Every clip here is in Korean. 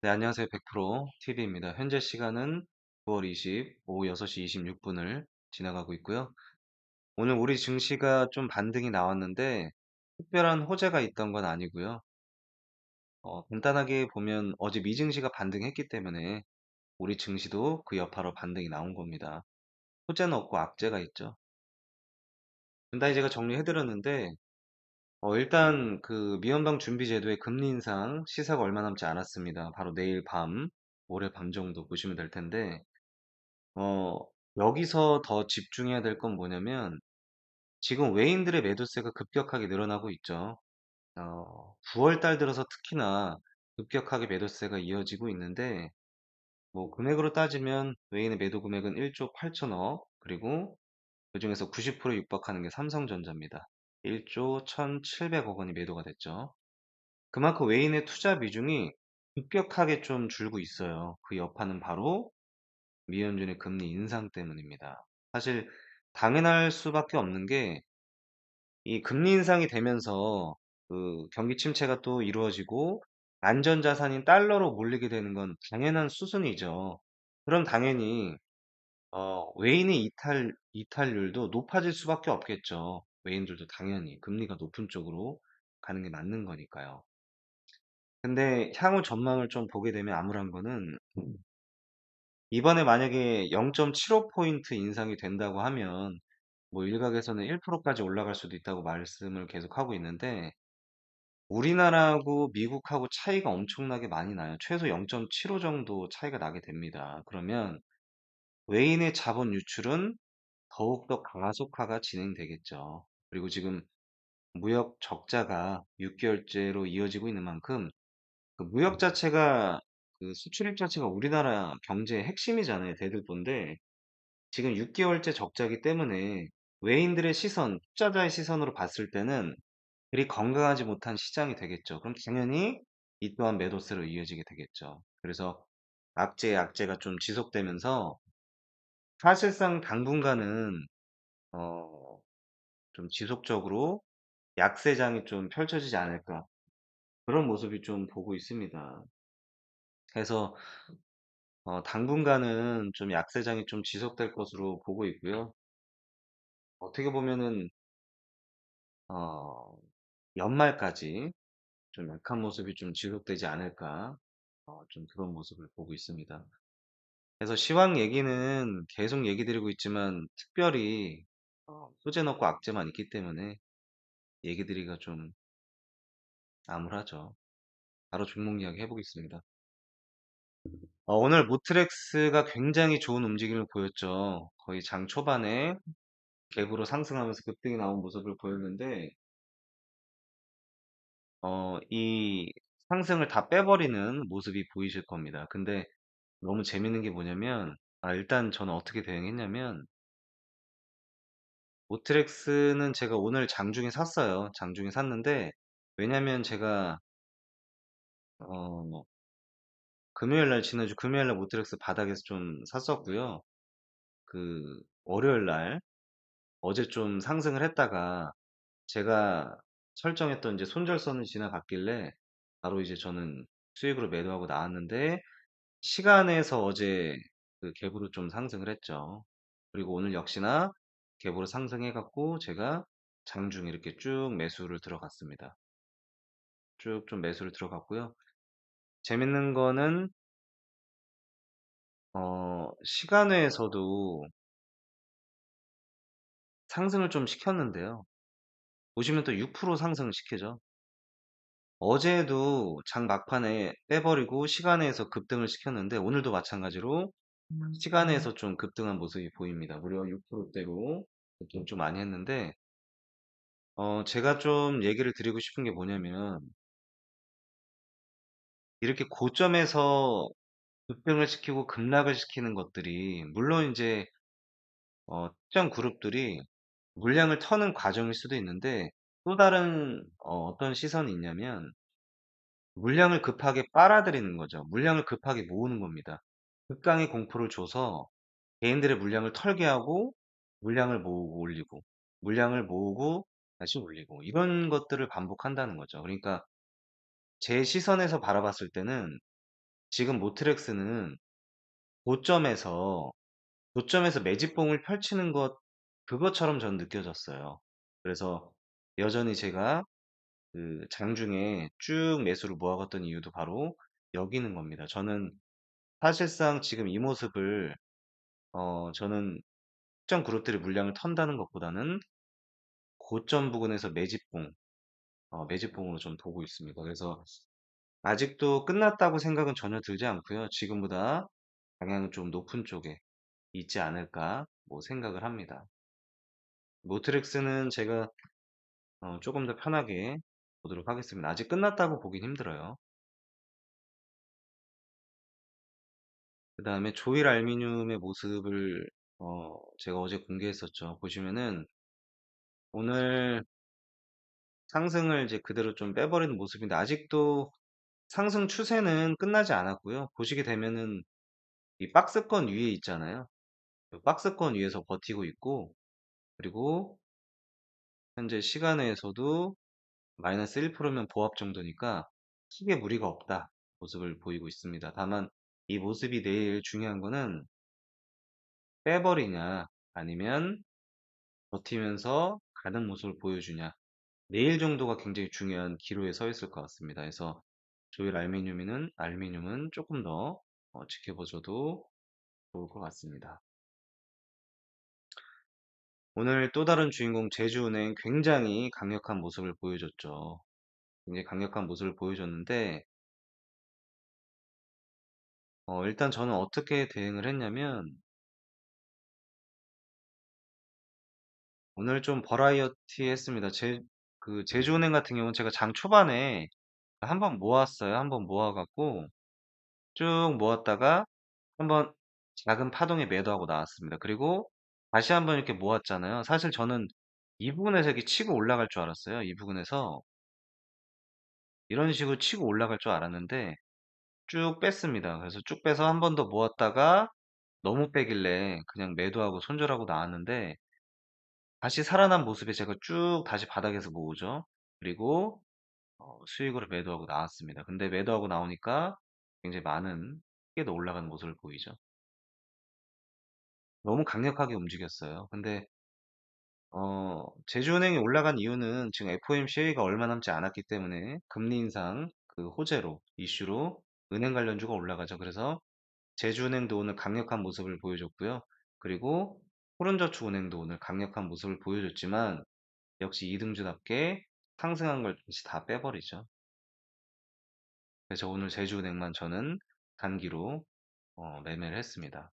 네, 안녕하세요. 100% TV입니다. 현재 시간은 9월 20, 오후 6시 26분을 지나가고 있고요. 오늘 우리 증시가 좀 반등이 나왔는데, 특별한 호재가 있던 건 아니고요. 간단하게 보면 어제 미증시가 반등했기 때문에 우리 증시도 그 여파로 반등이 나온 겁니다. 호재는 없고 악재가 있죠. 간단히 제가 정리해드렸는데, 일단 그 미연방 준비제도의 금리 인상 시사가 얼마 남지 않았습니다. 바로 내일 밤, 모레 밤 정도 보시면 될 텐데, 어, 여기서 더 집중해야 될 건 뭐냐면, 지금 외인들의 매도세가 급격하게 늘어나고 있죠. 9월 달 들어서 특히나 급격하게 매도세가 이어지고 있는데, 뭐, 금액으로 따지면 외인의 매도 금액은 1조 8천억, 그리고 그중에서 90% 육박하는 게 삼성전자입니다. 1조 1,700억 원이 매도가 됐죠. 그만큼 외인의 투자 비중이 급격하게 좀 줄고 있어요. 그 여파는 바로 미연준의 금리 인상 때문입니다. 사실 당연할 수밖에 없는 게 이 금리 인상이 되면서 그 경기 침체가 또 이루어지고 안전자산인 달러로 몰리게 되는 건 당연한 수순이죠. 그럼 당연히 외인의 이탈률도 높아질 수밖에 없겠죠. 외인들도 당연히 금리가 높은 쪽으로 가는 게 맞는 거니까요. 근데 향후 전망을 좀 보게 되면 암울한 거는 이번에 만약에 0.75포인트 인상이 된다고 하면 뭐 일각에서는 1%까지 올라갈 수도 있다고 말씀을 계속하고 있는데 우리나라하고 미국하고 차이가 엄청나게 많이 나요. 최소 0.75 정도 차이가 나게 됩니다. 그러면 외인의 자본 유출은 더욱더 가속화가 진행되겠죠. 그리고 지금 무역 적자가 6개월째로 이어지고 있는 만큼 그 무역 자체가 그 수출입 자체가 우리나라 경제의 핵심이잖아요. 대들보인데 지금 6개월째 적자기 때문에 외인들의 시선, 투자자의 시선으로 봤을 때는 그리 건강하지 못한 시장이 되겠죠. 그럼 당연히 이 또한 매도세로 이어지게 되겠죠. 그래서 악재가 좀 지속되면서 사실상 당분간은 어, 좀 지속적으로 약세장이 좀 펼쳐지지 않을까 그런 모습이 좀 보고 있습니다. 그래서 당분간은 좀 약세장이 좀 지속될 것으로 보고 있고요. 어떻게 보면은 어, 연말까지 좀 약한 모습이 좀 지속되지 않을까, 좀 그런 모습을 보고 있습니다. 그래서 시황 얘기는 계속 얘기 드리고 있지만, 특별히, 소재는 없고 악재만 있기 때문에 얘기 드리기가 좀 암울하죠. 바로 종목 이야기 해보겠습니다. 오늘 모트렉스가 굉장히 좋은 움직임을 보였죠. 거의 장 초반에 갭으로 상승하면서 급등이 나온 모습을 보였는데, 이 상승을 다 빼버리는 모습이 보이실 겁니다. 근데 너무 재밌는 게 뭐냐면, 일단 저는 어떻게 대응했냐면, 모트렉스는 제가 오늘 장중에 샀어요. 장중에 샀는데, 왜냐면 제가, 금요일 날, 지난주 금요일 날 모트렉스 바닥에서 좀 샀었고요. 그, 월요일 날, 어제 좀 상승을 했다가, 제가 설정했던 이제 손절선을 지나갔길래, 바로 이제 저는 수익으로 매도하고 나왔는데, 시간에서 어제 그 갭으로 좀 상승을 했죠. 그리고 오늘 역시나 갭으로 상승해갖고 제가 장중 이렇게 쭉 매수를 들어갔습니다. 쭉 좀 매수를 들어갔고요. 재밌는 거는 시간외에서도 상승을 좀 시켰는데요. 보시면 또 6% 상승을 시키죠. 어제도 장 막판에 빼버리고 시간외에서 급등을 시켰는데 오늘도 마찬가지로 시간외에서 좀 급등한 모습이 보입니다. 무려 6%대로 급등 좀 많이 했는데 제가 좀 얘기를 드리고 싶은 게 뭐냐면 이렇게 고점에서 급등을 시키고 급락을 시키는 것들이 물론 이제 특정 그룹들이 물량을 터는 과정일 수도 있는데 또 다른 어떤 시선이 있냐면 물량을 급하게 빨아들이는 거죠. 물량을 급하게 모으는 겁니다. 극강의 공포를 줘서 개인들의 물량을 털게 하고 물량을 모으고 올리고 물량을 모으고 다시 올리고 이런 것들을 반복한다는 거죠. 그러니까 제 시선에서 바라봤을 때는 지금 모트렉스는 고점에서 고점에서 매집봉을 펼치는 것 그것처럼 전 느껴졌어요. 그래서 여전히 제가 그 장중에 쭉 매수를 모아갔던 이유도 바로 여기 있는 겁니다. 저는 사실상 지금 이 모습을 저는 특정 그룹들이 물량을 턴다는 것보다는 고점 부근에서 매집봉, 매집봉으로 좀 보고 있습니다. 그래서 아직도 끝났다고 생각은 전혀 들지 않고요. 지금보다 방향은 좀 높은 쪽에 있지 않을까 뭐 생각을 합니다. 모트렉스는 제가 조금 더 편하게 보도록 하겠습니다. 아직 끝났다고 보긴 힘들어요. 그 다음에 조일 알미늄의 모습을 제가 어제 공개했었죠. 보시면은 오늘 상승을 이제 그대로 좀 빼버리는 모습인데 아직도 상승 추세는 끝나지 않았고요. 보시게 되면은 이 박스권 위에 있잖아요. 그 박스권 위에서 버티고 있고 그리고 현재 시간에서도 마이너스 1%면 보합 정도니까 크게 무리가 없다 모습을 보이고 있습니다. 다만 이 모습이 내일 중요한 거는 빼버리냐 아니면 버티면서 가는 모습을 보여주냐 내일 정도가 굉장히 중요한 기로에 서 있을 것 같습니다. 그래서 조일 알미늄은 조금 더 지켜보셔도 좋을 것 같습니다. 오늘 또 다른 주인공 제주은행 굉장히 강력한 모습을 보여줬죠. 굉장히 강력한 모습을 보여줬는데 일단 저는 어떻게 대응을 했냐면 오늘 좀 버라이어티 했습니다. 그 제주은행 같은 경우는 제가 장 초반에 한번 모았어요. 한번 모아갖고 쭉 모았다가 한번 작은 파동에 매도하고 나왔습니다. 그리고 다시 한번 이렇게 모았잖아요. 사실 저는 이 부분에서 이렇게 치고 올라갈 줄 알았어요. 이 부분에서 이런 식으로 치고 올라갈 줄 알았는데 쭉 뺐습니다. 그래서 쭉 빼서 한 번 더 모았다가 너무 빼길래 그냥 매도하고 손절하고 나왔는데 다시 살아난 모습에 제가 쭉 다시 바닥에서 모으죠. 그리고 수익으로 매도하고 나왔습니다. 근데 매도하고 나오니까 굉장히 많은 크게 더 올라가는 모습을 보이죠. 너무 강력하게 움직였어요. 근데 제주은행이 올라간 이유는 지금 FOMC가 얼마 남지 않았기 때문에 금리 인상 그 호재로 이슈로 은행 관련주가 올라가죠. 그래서 제주은행도 오늘 강력한 모습을 보여줬고요. 그리고 푸른저축은행도 오늘 강력한 모습을 보여줬지만 역시 이등주답게 상승한 걸 다시 다 빼버리죠. 그래서 오늘 제주은행만 저는 단기로 매매를 했습니다.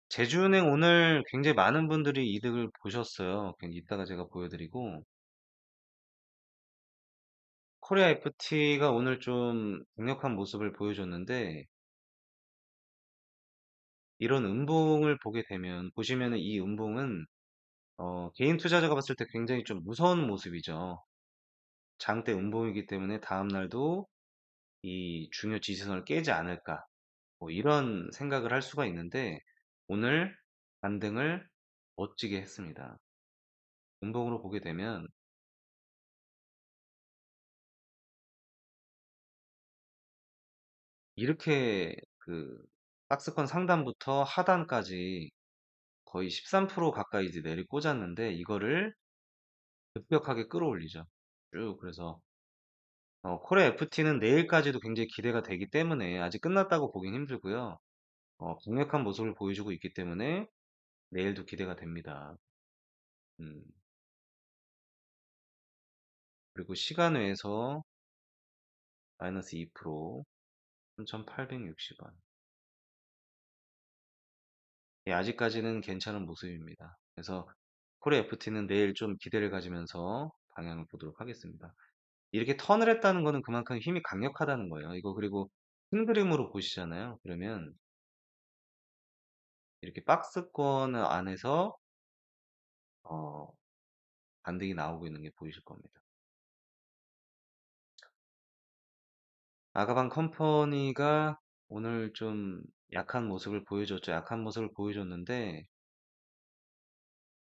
제주은행 오늘 굉장히 많은 분들이 이득을 보셨어요. 이따가 제가 보여드리고 코리아 FT가 오늘 좀 강력한 모습을 보여줬는데 이런 음봉을 보게 되면 보시면은 이 음봉은 개인 투자자가 봤을 때 굉장히 좀 무서운 모습이죠. 장대 음봉이기 때문에 다음날도 이 중요 지지선을 깨지 않을까 뭐 이런 생각을 할 수가 있는데 오늘 반등을 멋지게 했습니다. 음봉으로 보게 되면 이렇게 그 박스권 상단부터 하단까지 거의 13% 가까이 이제 내리꽂았는데 이거를 급격하게 끌어올리죠. 쭉 그래서 코리아 FT는 내일까지도 굉장히 기대가 되기 때문에 아직 끝났다고 보긴 힘들고요. 강력한 모습을 보여주고 있기 때문에 내일도 기대가 됩니다. 음, 그리고 시간 외에서 마이너스 2% 3,860원. 예, 아직까지는 괜찮은 모습입니다. 그래서 코리아 FT는 내일 좀 기대를 가지면서 방향을 보도록 하겠습니다. 이렇게 턴을 했다는 거는 그만큼 힘이 강력하다는 거예요. 이거 그리고 큰 그림으로 보시잖아요. 그러면 이렇게 박스권 안에서 어, 반등이 나오고 있는 게 보이실 겁니다. 아가방 컴퍼니가 오늘 좀 약한 모습을 보여줬죠. 약한 모습을 보여줬는데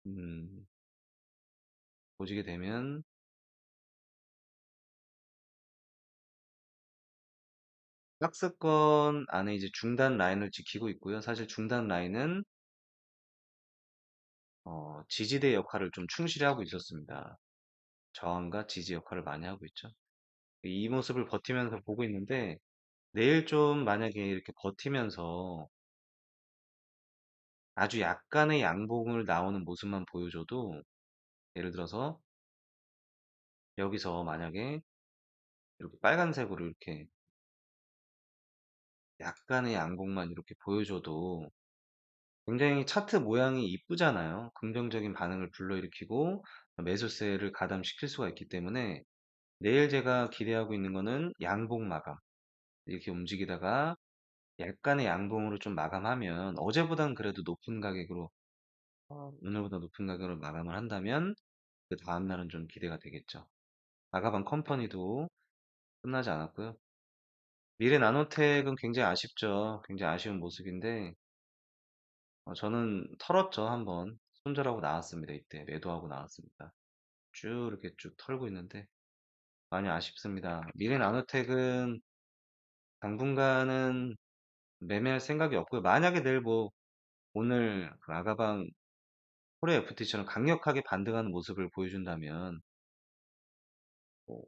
음, 보시게 되면 박스권 안에 이제 중단 라인을 지키고 있고요. 사실 중단 라인은 지지대 역할을 좀 충실히 하고 있었습니다. 저항과 지지 역할을 많이 하고 있죠. 이 모습을 버티면서 보고 있는데 내일 좀 만약에 이렇게 버티면서 아주 약간의 양봉을 나오는 모습만 보여줘도 예를 들어서 여기서 만약에 이렇게 빨간색으로 이렇게 약간의 양봉만 이렇게 보여줘도 굉장히 차트 모양이 이쁘잖아요. 긍정적인 반응을 불러일으키고 매수세를 가담시킬 수가 있기 때문에 내일 제가 기대하고 있는 거는 양봉 마감. 이렇게 움직이다가 약간의 양봉으로 좀 마감하면 어제보단 그래도 높은 가격으로 오늘보다 높은 가격으로 마감을 한다면 그 다음날은 좀 기대가 되겠죠. 아가방 컴퍼니도 끝나지 않았고요. 미래 나노텍은 굉장히 아쉽죠. 굉장히 아쉬운 모습인데 저는 털었죠. 한번 손절하고 나왔습니다. 이때 매도하고 나왔습니다. 쭉 이렇게 쭉 털고 있는데 많이 아쉽습니다. 미래 나노텍은 당분간은 매매할 생각이 없고요. 만약에 내일 뭐 오늘 그 아가방 코리아 FT처럼 강력하게 반등하는 모습을 보여준다면 뭐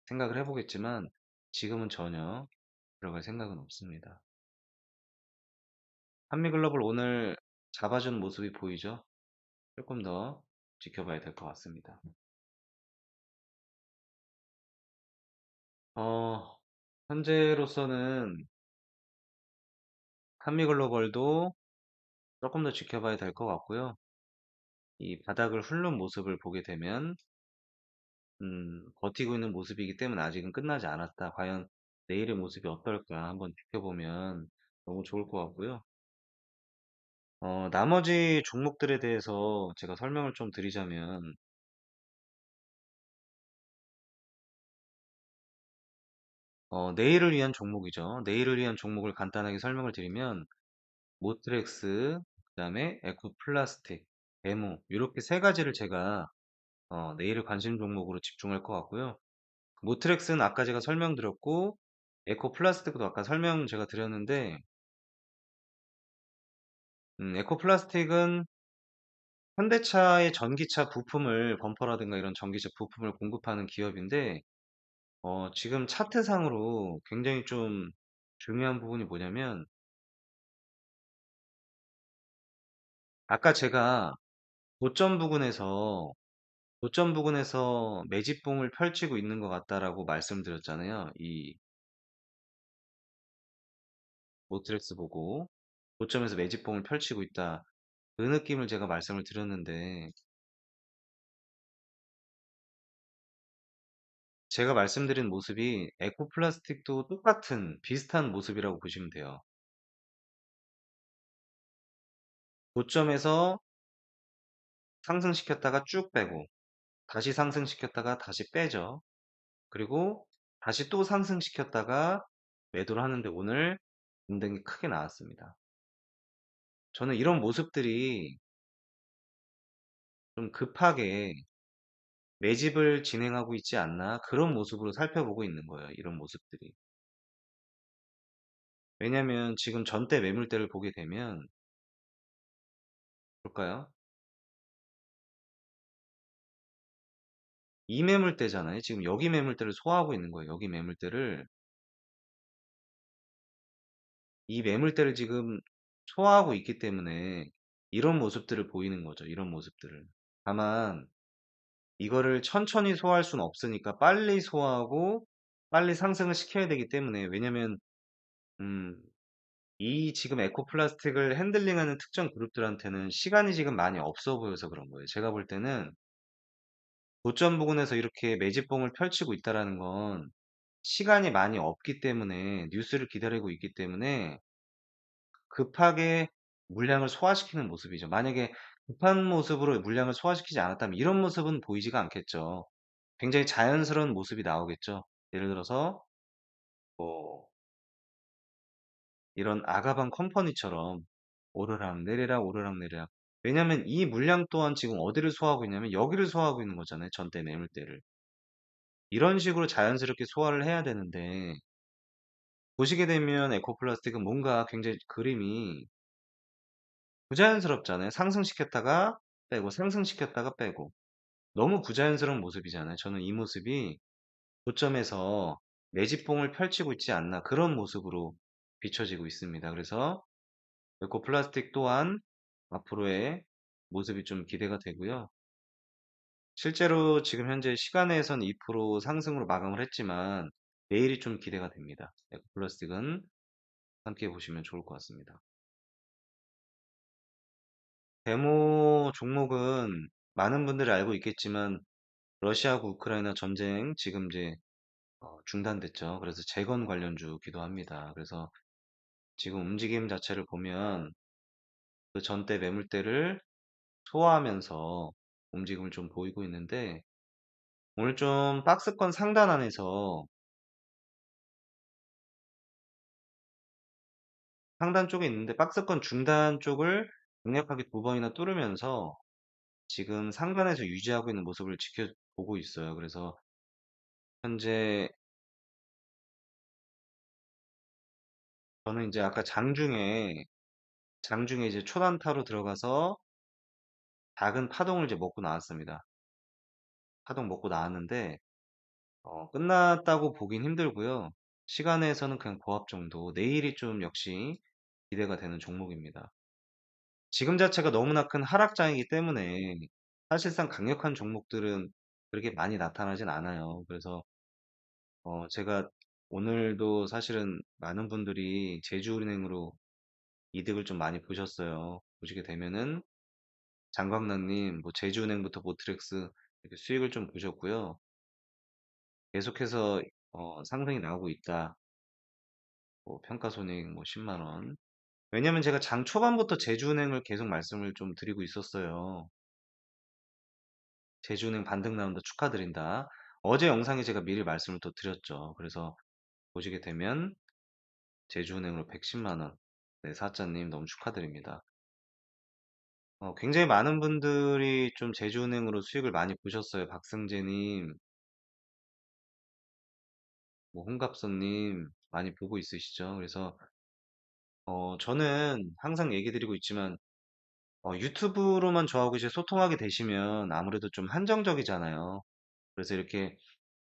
생각을 해보겠지만 지금은 전혀 들어갈 생각은 없습니다. 한미글로벌 오늘 잡아준 모습이 보이죠? 조금 더 지켜봐야 될 것 같습니다. 어, 현재로서는 한미글로벌도 조금 더 지켜봐야 될 것 같고요. 이 바닥을 훑는 모습을 보게 되면 버티고 있는 모습이기 때문에 아직은 끝나지 않았다. 과연 내일의 모습이 어떨까 한번 지켜보면 너무 좋을 것 같고요. 나머지 종목들에 대해서 제가 설명을 좀 드리자면, 내일을 위한 종목이죠. 내일을 위한 종목을 간단하게 설명을 드리면, 모트렉스, 그 다음에 에코플라스틱, 에모, 이렇게 세 가지를 제가 내일의 관심 종목으로 집중할 것 같고요. 모트렉스는 아까 제가 설명드렸고, 에코플라스틱도 아까 설명 제가 드렸는데, 에코플라스틱은 현대차의 전기차 부품을, 범퍼라든가 이런 전기차 부품을 공급하는 기업인데, 지금 차트상으로 굉장히 좀 중요한 부분이 뭐냐면, 아까 제가 고점 부근에서, 고점 부근에서 매집봉을 펼치고 있는 것 같다라고 말씀드렸잖아요. 이 모트렉스 보고, 고점에서 매집봉을 펼치고 있다. 그 느낌을 제가 말씀을 드렸는데, 제가 말씀드린 모습이 에코플라스틱도 똑같은 비슷한 모습이라고 보시면 돼요. 고점에서 상승시켰다가 쭉 빼고, 다시 상승시켰다가 다시 빼죠. 그리고 다시 또 상승시켰다가 매도를 하는데 오늘 굉장히 크게 나왔습니다. 저는 이런 모습들이 좀 급하게 매집을 진행하고 있지 않나 그런 모습으로 살펴보고 있는 거예요. 이런 모습들이. 왜냐면 지금 전대 매물대를 보게 되면 볼까요? 이 매물대잖아요. 지금 여기 매물대를 소화하고 있는 거예요. 여기 매물대를 이 매물대를 지금 소화하고 있기 때문에 이런 모습들을 보이는 거죠. 이런 모습들을. 다만 이거를 천천히 소화할 수는 없으니까 빨리 소화하고 빨리 상승을 시켜야 되기 때문에 왜냐면 음, 이 지금 에코플라스틱을 핸들링하는 특정 그룹들한테는 시간이 지금 많이 없어 보여서 그런 거예요. 제가 볼 때는 고점 부근에서 이렇게 매집봉을 펼치고 있다라는 건 시간이 많이 없기 때문에 뉴스를 기다리고 있기 때문에 급하게 물량을 소화시키는 모습이죠. 만약에 급한 모습으로 물량을 소화시키지 않았다면 이런 모습은 보이지가 않겠죠. 굉장히 자연스러운 모습이 나오겠죠. 예를 들어서 뭐 이런 아가방 컴퍼니처럼 오르락 내리락 오르락 내리락. 왜냐면 이 물량 또한 지금 어디를 소화하고 있냐면 여기를 소화하고 있는 거잖아요. 전대 매물대를. 이런 식으로 자연스럽게 소화를 해야 되는데 보시게 되면 에코플라스틱은 뭔가 굉장히 그림이 부자연스럽잖아요. 상승시켰다가 빼고, 상승시켰다가 빼고. 너무 부자연스러운 모습이잖아요. 저는 이 모습이 고점에서 매집봉을 펼치고 있지 않나 그런 모습으로 비춰지고 있습니다. 그래서 에코플라스틱 또한 앞으로의 모습이 좀 기대가 되고요. 실제로 지금 현재 시간에선 2% 상승으로 마감을 했지만 내일이 좀 기대가 됩니다. 에코플라스틱은 함께 보시면 좋을 것 같습니다. 데모 종목은 많은 분들이 알고 있겠지만 러시아하고 우크라이나 전쟁 지금 이제 중단됐죠. 그래서 재건 관련주기도 합니다. 그래서 지금 움직임 자체를 보면 그 전대 매물대를 소화하면서 움직임을 좀 보이고 있는데 오늘 좀 박스권 상단 안에서 상단 쪽에 있는데 박스권 중단 쪽을 강력하게 두 번이나 뚫으면서 지금 상단에서 유지하고 있는 모습을 지켜보고 있어요. 그래서 현재 저는 이제 아까 장중에 이제 초단타로 들어가서 작은 파동을 이제 먹고 나왔습니다. 파동 먹고 나왔는데 끝났다고 보긴 힘들고요. 시간에서는 그냥 보합 정도. 내일이 좀 역시 기대가 되는 종목입니다. 지금 자체가 너무나 큰 하락장이기 때문에 사실상 강력한 종목들은 그렇게 많이 나타나진 않아요. 그래서 제가 오늘도 사실은 많은 분들이 제주은행으로 이득을 좀 많이 보셨어요. 보시게 되면은 장광란님, 뭐 제주은행부터 모트렉스 이렇게 수익을 좀 보셨고요. 계속해서 상승이 나오고 있다. 뭐 평가손익 뭐 10만 원. 왜냐면 제가 장 초반부터 제주은행을 계속 말씀을 좀 드리고 있었어요. 제주은행 반등 나온다 축하드린다. 어제 영상에 제가 미리 말씀을 또 드렸죠. 그래서 보시게 되면 제주은행으로 110만 원. 네, 사자님 너무 축하드립니다. 굉장히 많은 분들이 좀 제주은행으로 수익을 많이 보셨어요. 박승재님, 뭐 홍갑선님 많이 보고 있으시죠. 그래서 저는 항상 얘기 드리고 있지만 유튜브로만 저하고 이제 소통하게 되시면 아무래도 좀 한정적이잖아요. 그래서 이렇게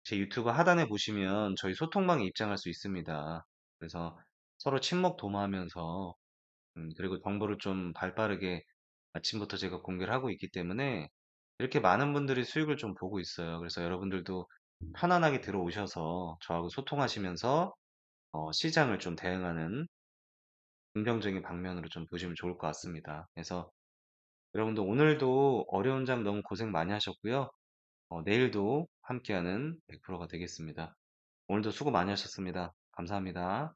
제 유튜브 하단에 보시면 저희 소통방에 입장할 수 있습니다. 그래서 서로 친목 도모하면서 그리고 정보를 좀 발빠르게 아침부터 제가 공개를 하고 있기 때문에 이렇게 많은 분들이 수익을 좀 보고 있어요. 그래서 여러분들도 편안하게 들어오셔서 저하고 소통하시면서 시장을 좀 대응하는 긍정적인 방면으로 좀 보시면 좋을 것 같습니다. 그래서 여러분들 오늘도 어려운 장 너무 고생 많이 하셨고요. 내일도 함께하는 100%가 되겠습니다. 오늘도 수고 많이 하셨습니다. 감사합니다.